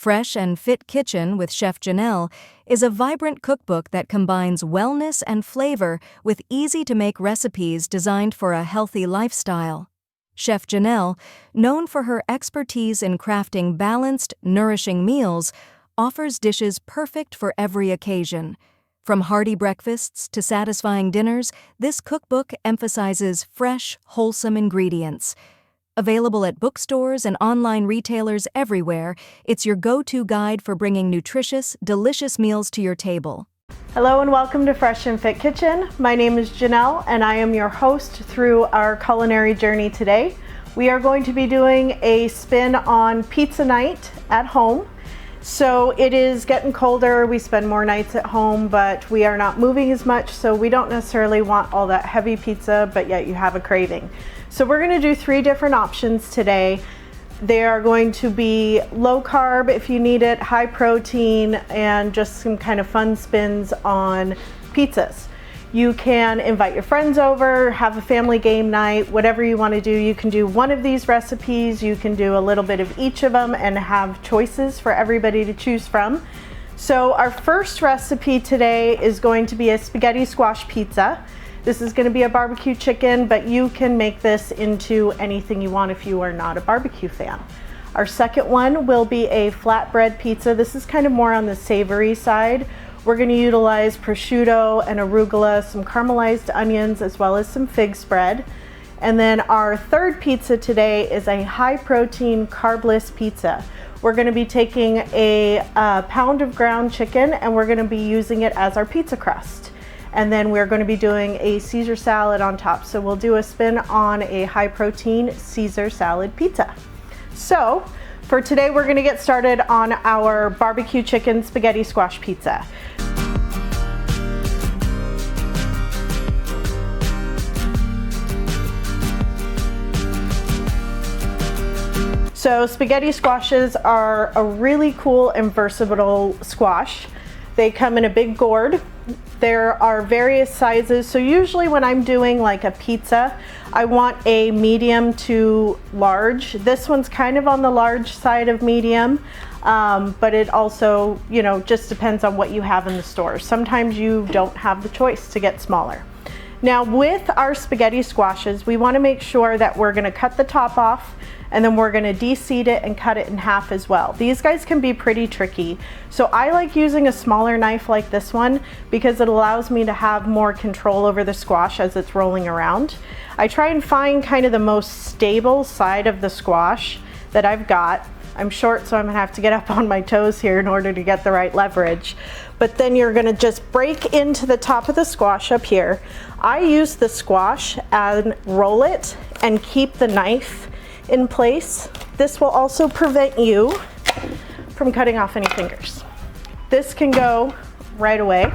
Fresh and Fit Kitchen with Chef Janel is a vibrant cookbook that combines wellness and flavor with easy-to-make recipes designed for a healthy lifestyle. Chef Janel, known for her expertise in crafting balanced, nourishing meals, offers dishes perfect for every occasion. From hearty breakfasts to satisfying dinners, this cookbook emphasizes fresh, wholesome ingredients. Available at bookstores and online retailers everywhere, it's your go-to guide for bringing nutritious, delicious meals to your table. Hello and welcome to Fresh and Fit Kitchen. My name is Janelle and I am your host through our culinary journey today. We are going to be doing a spin on pizza night at home. So it is getting colder, we spend more nights at home, but we are not moving as much, so we don't necessarily want all that heavy pizza, but yet you have a craving. So we're gonna do 3 different options today. They are going to be low carb if you need it, high protein, and just some kind of fun spins on pizzas. You can invite your friends over, have a family game night, whatever you want to do. You can do one of these recipes, you can do a little bit of each of them and have choices for everybody to choose from. So our first recipe today is going to be a spaghetti squash pizza. This is going to be a barbecue chicken, but you can make this into anything you want if you are not a barbecue fan. Our second one will be a flatbread pizza. This is kind of more on the savory side. We're going to utilize prosciutto and arugula, some caramelized onions, as well as some fig spread. And then our third pizza today is a high-protein carbless pizza. We're going to be taking a pound of ground chicken and we're going to be using it as our pizza crust. And then we're going to be doing a Caesar salad on top. So we'll do a spin on a high-protein Caesar salad pizza. So for today, we're going to get started on our barbecue chicken spaghetti squash pizza. So spaghetti squashes are a really cool and versatile squash. They come in a big gourd. There are various sizes. So usually when I'm doing like a pizza, I want a medium to large. This one's kind of on the large side of medium, but it also, just depends on what you have in the store. Sometimes you don't have the choice to get smaller. Now with our spaghetti squashes, we want to make sure that we're going to cut the top off and then we're going to de-seed it and cut it in half as well. These guys can be pretty tricky. So I like using a smaller knife like this one because it allows me to have more control over the squash as it's rolling around. I try and find kind of the most stable side of the squash that I've got. I'm short, so I'm gonna have to get up on my toes here in order to get the right leverage. But then you're gonna just break into the top of the squash up here. I use the squash and roll it and keep the knife in place. This will also prevent you from cutting off any fingers. This can go right away.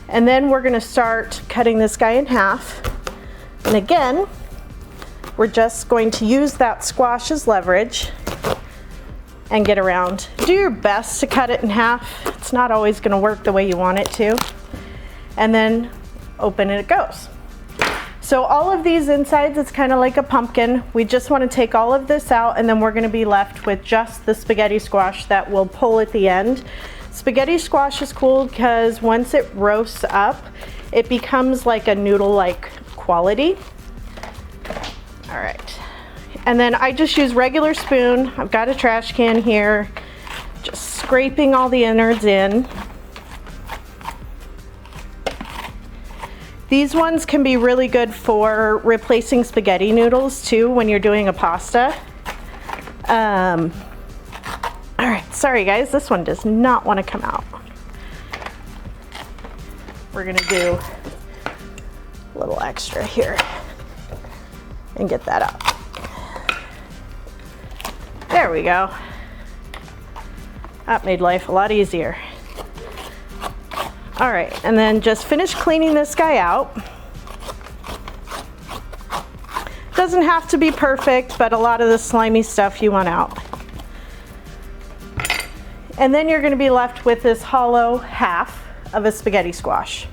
And then we're gonna start cutting this guy in half. And again, we're just going to use that squash as leverage and get around. Do your best to cut it in half. It's not always gonna work the way you want it to. And then open it goes. So all of these insides, it's kind of like a pumpkin. We just want to take all of this out and then we're going to be left with just the spaghetti squash that will pull at the end. Spaghetti squash is cool because once it roasts up, it becomes like a noodle-like quality. All right. And then I just use regular spoon. I've got a trash can here, just scraping all the innards in. These ones can be really good for replacing spaghetti noodles too when you're doing a pasta. All right, sorry guys, this one does not want to come out. We're gonna do a little extra here and get that out. There we go. That made life a lot easier. All right, and then just finish cleaning this guy out. Doesn't have to be perfect, but a lot of the slimy stuff you want out. And then you're gonna be left with this hollow half of a spaghetti squash.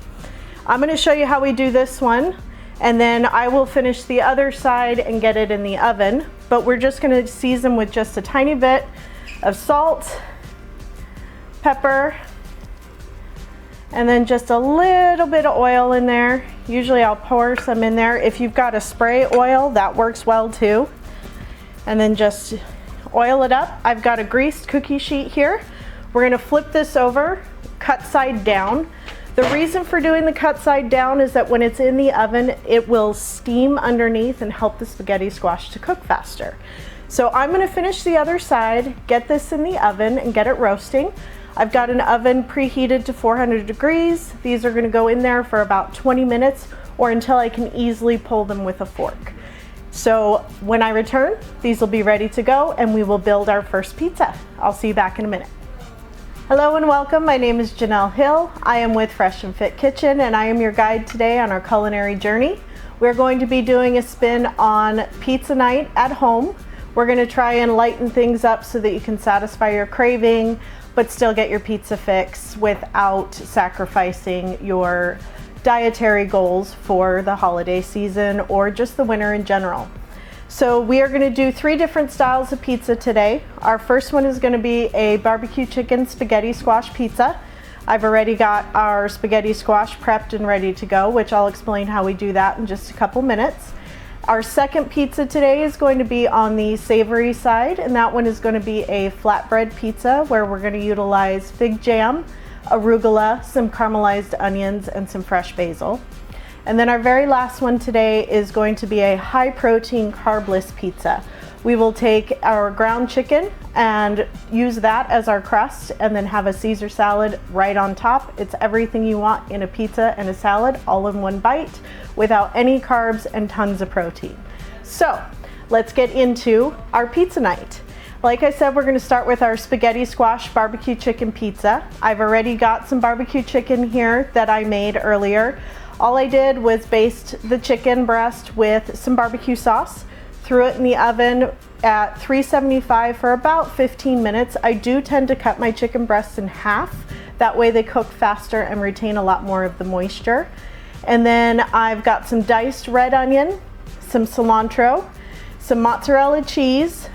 I'm gonna show you how we do this one, and then I will finish the other side and get it in the oven. But we're just gonna season with just a tiny bit of salt pepper, and then just a little bit of oil in there. Usually I'll pour some in there. If you've got a spray oil, that works well too. And then just oil it up. I've got a greased cookie sheet here. We're gonna flip this over, cut side down. The reason for doing the cut side down is that when it's in the oven, it will steam underneath and help the spaghetti squash to cook faster. So I'm gonna finish the other side, get this in the oven and get it roasting. I've got an oven preheated to 400 degrees. These are gonna go in there for about 20 minutes or until I can easily pull them with a fork. So when I return, these will be ready to go and we will build our first pizza. I'll see you back in a minute. Hello and welcome. My name is Janelle Hill. I am with Fresh and Fit Kitchen and I am your guide today on our culinary journey. We're going to be doing a spin on pizza night at home. We're gonna try and lighten things up so that you can satisfy your craving, but still get your pizza fix without sacrificing your dietary goals for the holiday season or just the winter in general. So we are gonna do 3 different styles of pizza today. Our first one is gonna be a barbecue chicken spaghetti squash pizza. I've already got our spaghetti squash prepped and ready to go, which I'll explain how we do that in just a couple minutes. Our second pizza today is going to be on the savory side, and that one is going to be a flatbread pizza where we're going to utilize fig jam, arugula, some caramelized onions, and some fresh basil. And then our very last one today is going to be a high-protein carbless pizza. We will take our ground chicken and use that as our crust and then have a Caesar salad right on top. It's everything you want in a pizza and a salad all in one bite without any carbs and tons of protein. So let's get into our pizza night. Like I said, we're gonna start with our spaghetti squash barbecue chicken pizza. I've already got some barbecue chicken here that I made earlier. All I did was baste the chicken breast with some barbecue sauce, threw it in the oven at 375 for about 15 minutes. I do tend to cut my chicken breasts in half. That way they cook faster and retain a lot more of the moisture. And then I've got some diced red onion, some cilantro, some mozzarella cheese,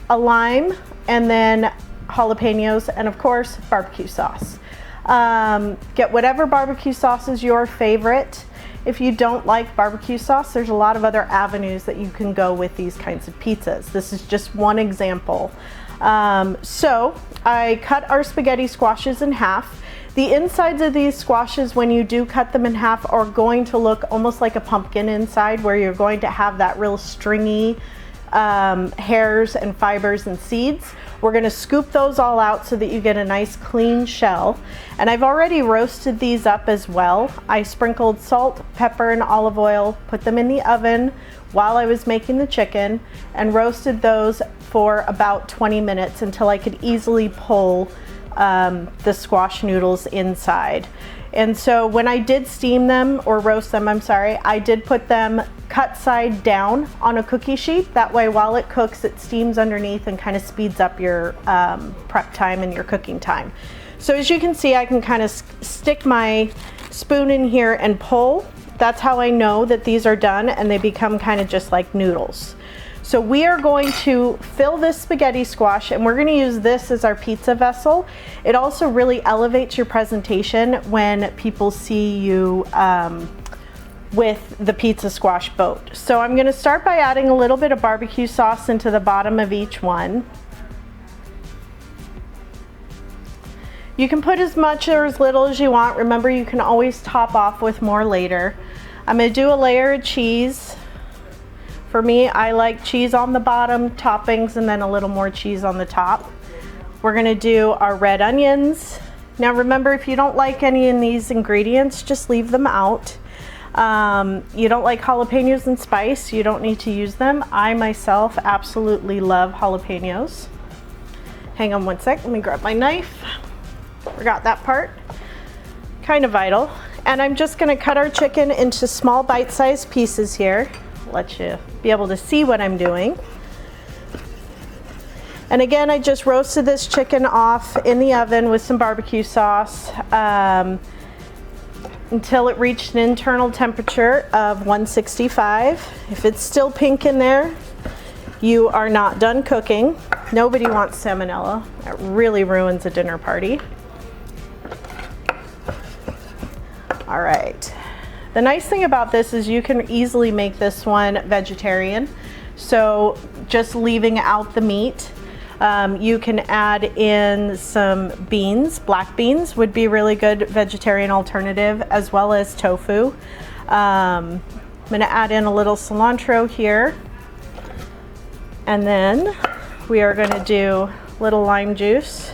a lime, and then jalapenos, and of course, barbecue sauce. Get whatever barbecue sauce is your favorite. If you don't like barbecue sauce, there's a lot of other avenues that you can go with these kinds of pizzas. This is just one example. So I cut our spaghetti squashes in half. The insides of these squashes, when you do cut them in half, are going to look almost like a pumpkin inside, where you're going to have that real stringy hairs and fibers and seeds. We're going to scoop those all out so that you get a nice clean shell. And I've already roasted these up as well. I sprinkled salt, pepper, and olive oil, put them in the oven while I was making the chicken, and roasted those for about 20 minutes until I could easily pull the squash noodles inside. And so when I did steam them, or roast them, I'm sorry, I did put them cut side down on a cookie sheet. That way while it cooks, it steams underneath and kind of speeds up your prep time and your cooking time. So as you can see, I can kind of stick my spoon in here and pull. That's how I know that these are done and they become kind of just like noodles. So we are going to fill this spaghetti squash, and we're going to use this as our pizza vessel. It also really elevates your presentation when people see you with the pizza squash boat. So I'm going to start by adding a little bit of barbecue sauce into the bottom of each one. You can put as much or as little as you want. Remember, you can always top off with more later. I'm going to do a layer of cheese. For me, I like cheese on the bottom, toppings, and then a little more cheese on the top. We're gonna do our red onions. Now remember, if you don't like any of these ingredients, just leave them out. You don't like jalapenos and spice, you don't need to use them. I myself absolutely love jalapenos. Hang on one sec, let me grab my knife. Forgot that part. Kind of vital. And I'm just gonna cut our chicken into small bite-sized pieces here. Let you be able to see what I'm doing. And again, I just roasted this chicken off in the oven with some barbecue sauce until it reached an internal temperature of 165. If it's still pink in there, you are not done cooking. Nobody wants salmonella. That really ruins a dinner party. All right. The nice thing about this is you can easily make this one vegetarian. So just leaving out the meat. You can add in some beans. Black beans would be a really good vegetarian alternative, as well as tofu. I'm gonna add in a little cilantro here. And then we are gonna do a little lime juice,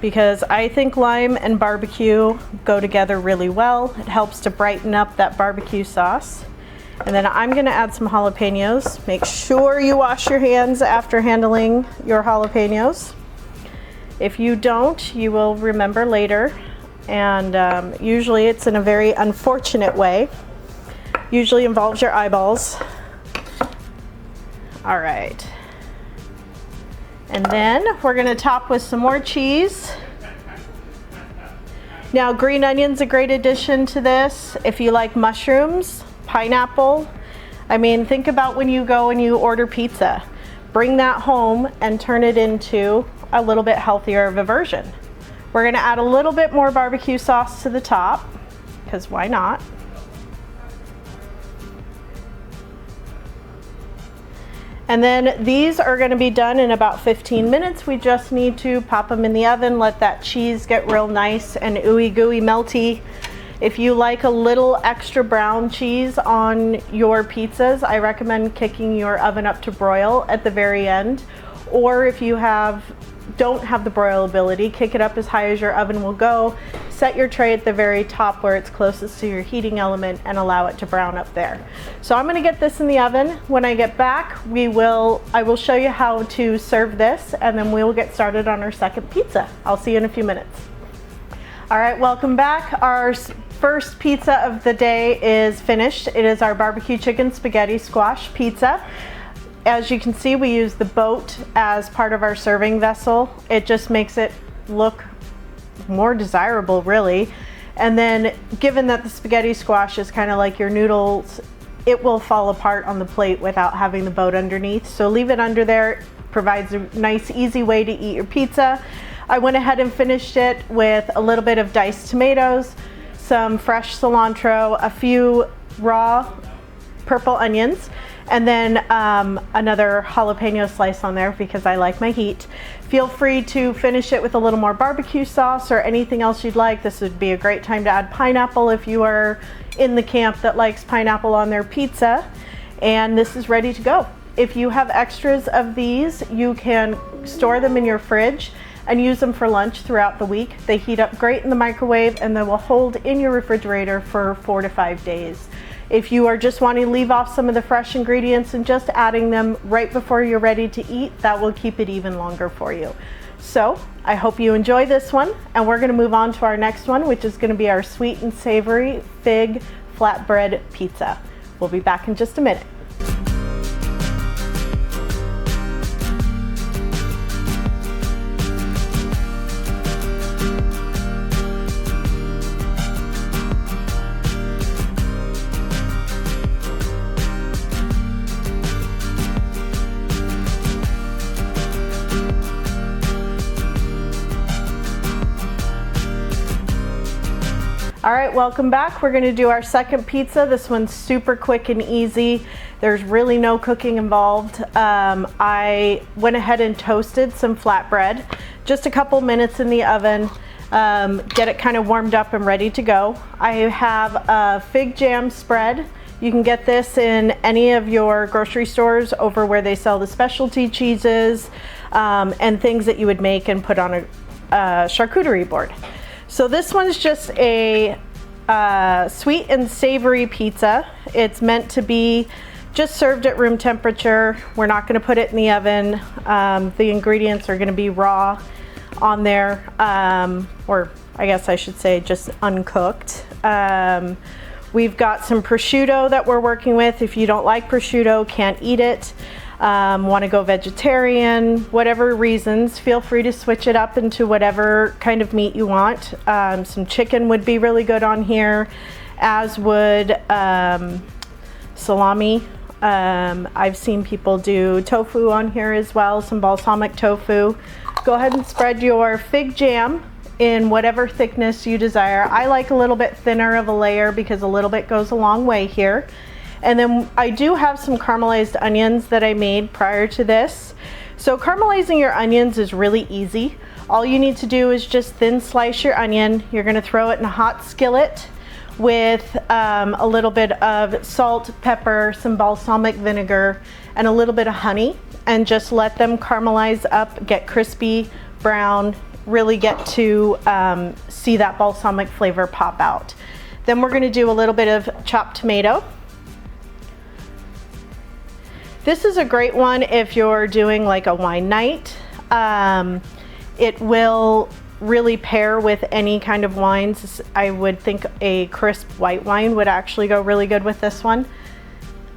because I think lime and barbecue go together really well. It helps to brighten up that barbecue sauce. And then I'm gonna add some jalapenos. Make sure you wash your hands after handling your jalapenos. If you don't, you will remember later. And usually it's in a very unfortunate way. Usually involves your eyeballs. All right. And then we're gonna top with some more cheese. Now, green onion's a great addition to this. If you like mushrooms, pineapple, I mean, think about when you go and you order pizza. Bring that home and turn it into a little bit healthier of a version. We're gonna add a little bit more barbecue sauce to the top, because why not? And then these are gonna be done in about 15 minutes. We just need to pop them in the oven, let that cheese get real nice and ooey gooey melty. If you like a little extra brown cheese on your pizzas, I recommend kicking your oven up to broil at the very end. Or if you don't have the broil ability, kick it up as high as your oven will go. Set your tray at the very top where it's closest to your heating element and allow it to brown up there. So I'm gonna get this in the oven. When I get back, I will show you how to serve this, and then we will get started on our second pizza. I'll see you in a few minutes. All right, welcome back. Our first pizza of the day is finished. It is our barbecue chicken spaghetti squash pizza. As you can see, we use the boat as part of our serving vessel. It just makes it look more desirable, really. And then, given that the spaghetti squash is kind of like your noodles, it will fall apart on the plate without having the boat underneath. So leave it under there. Provides a nice, easy way to eat your pizza. I went ahead and finished it with a little bit of diced tomatoes, some fresh cilantro, a few raw purple onions, and then another jalapeno slice on there because I like my heat. Feel free to finish it with a little more barbecue sauce or anything else you'd like. This would be a great time to add pineapple if you are in the camp that likes pineapple on their pizza. And this is ready to go. If you have extras of these, you can store them in your fridge and use them for lunch throughout the week. They heat up great in the microwave and they will hold in your refrigerator for 4 to 5 days. If you are just wanting to leave off some of the fresh ingredients and just adding them right before you're ready to eat, that will keep it even longer for you. So I hope you enjoy this one, and we're gonna move on to our next one, which is gonna be our sweet and savory fig flatbread pizza. We'll be back in just a minute. All right, welcome back. We're gonna do our second pizza. This one's super quick and easy. There's really no cooking involved. I went ahead and toasted some flatbread, just a couple minutes in the oven, get it kind of warmed up and ready to go. I have a fig jam spread. You can get this in any of your grocery stores over where they sell the specialty cheeses and things that you would make and put on a charcuterie board. So this one's just a sweet and savory pizza. It's meant to be just served at room temperature. We're not gonna put it in the oven. The ingredients are gonna be raw on there, or I guess I should say just uncooked. We've got some prosciutto that we're working with. If you don't like prosciutto, can't eat it, want to go vegetarian, whatever reasons, feel free to switch it up into whatever kind of meat you want. Some chicken would be really good on here, as would salami. I've seen people do tofu on here as well, some balsamic tofu. Go ahead and spread your fig jam in whatever thickness you desire. I like a little bit thinner of a layer because a little bit goes a long way here. And then I do have some caramelized onions that I made prior to this. So caramelizing your onions is really easy. All you need to do is just thin slice your onion. You're gonna throw it in a hot skillet with a little bit of salt, pepper, some balsamic vinegar, and a little bit of honey, and just let them caramelize up, get crispy, brown, really get to see that balsamic flavor pop out. Then we're gonna do a little bit of chopped tomato. This is a great one if you're doing like a wine night. It will really pair with any kind of wines. I would think a crisp white wine would actually go really good with this one.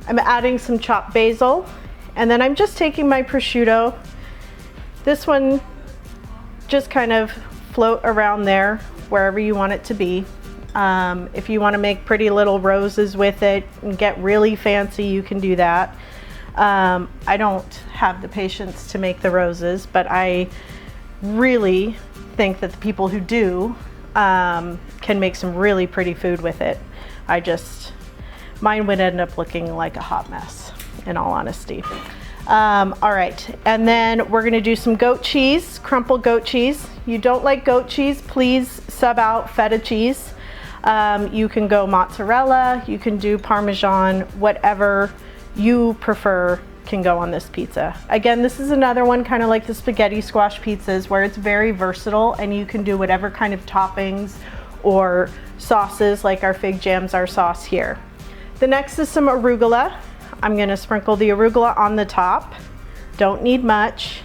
I'm adding some chopped basil, and then I'm just taking my prosciutto. This one just kind of float around there wherever you want it to be. If you want to make pretty little roses with it and get really fancy, you can do that. I don't have the patience to make the roses, but I really think that the people who do can make some really pretty food with it. Mine would end up looking like a hot mess, in all honesty. All right, and then we're gonna do some goat cheese, crumpled goat cheese. You don't like goat cheese, please sub out feta cheese. You can go mozzarella, you can do Parmesan, whatever you prefer can go on this pizza. Again, this is another one kind of like the spaghetti squash pizzas where it's very versatile and you can do whatever kind of toppings or sauces, like our fig jams, our sauce here. The next is some arugula. I'm gonna sprinkle the arugula on the top. Don't need much.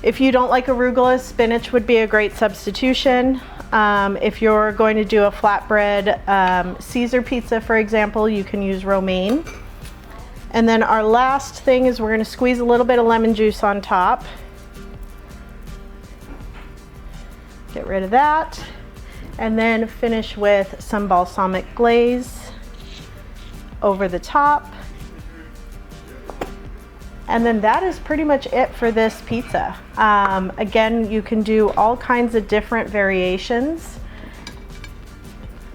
If you don't like arugula, spinach would be a great substitution. If you're going to do a flatbread Caesar pizza, for example, you can use romaine. And then our last thing is we're going to squeeze a little bit of lemon juice on top. Get rid of that. And then finish with some balsamic glaze over the top. And then that is pretty much it for this pizza. Again, you can do all kinds of different variations.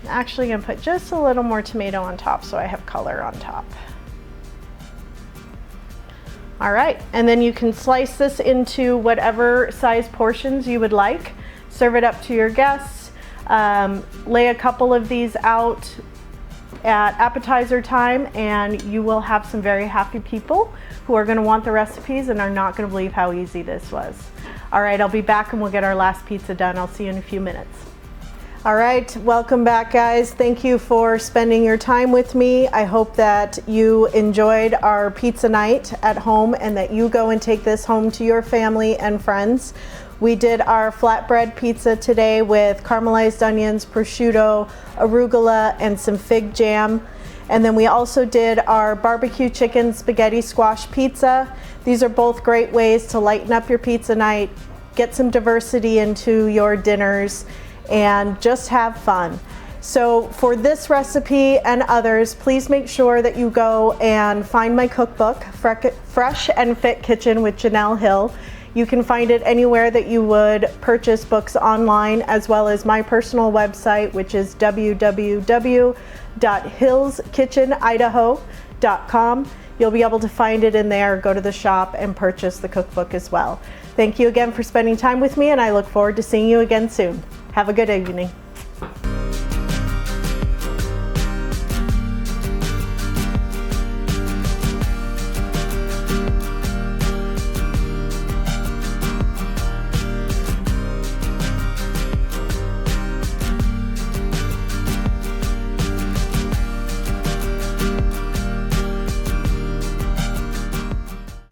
I'm actually gonna put just a little more tomato on top so I have color on top. All right, and then you can slice this into whatever size portions you would like. Serve it up to your guests. Lay a couple of these out at appetizer time and you will have some very happy people who are going to want the recipes and are not going to believe how easy this was. All right, I'll be back and we'll get our last pizza done. I'll see you in a few minutes. All right, welcome back, guys. Thank you for spending your time with me. I hope that you enjoyed our pizza night at home and that you go and take this home to your family and friends. We did our flatbread pizza today with caramelized onions, prosciutto, arugula, and some fig jam. And then we also did our barbecue chicken spaghetti squash pizza. These are both great ways to lighten up your pizza night, get some diversity into your dinners, and just have fun. So for this recipe and others, please make sure that you go and find my cookbook, Fresh and Fit Kitchen with Janel Hill. You can find it anywhere that you would purchase books online, as well as my personal website, which is www.hillskitchenidaho.com. You'll be able to find it in there, go to the shop and purchase the cookbook as well. Thank you again for spending time with me, and I look forward to seeing you again soon. Have a good evening.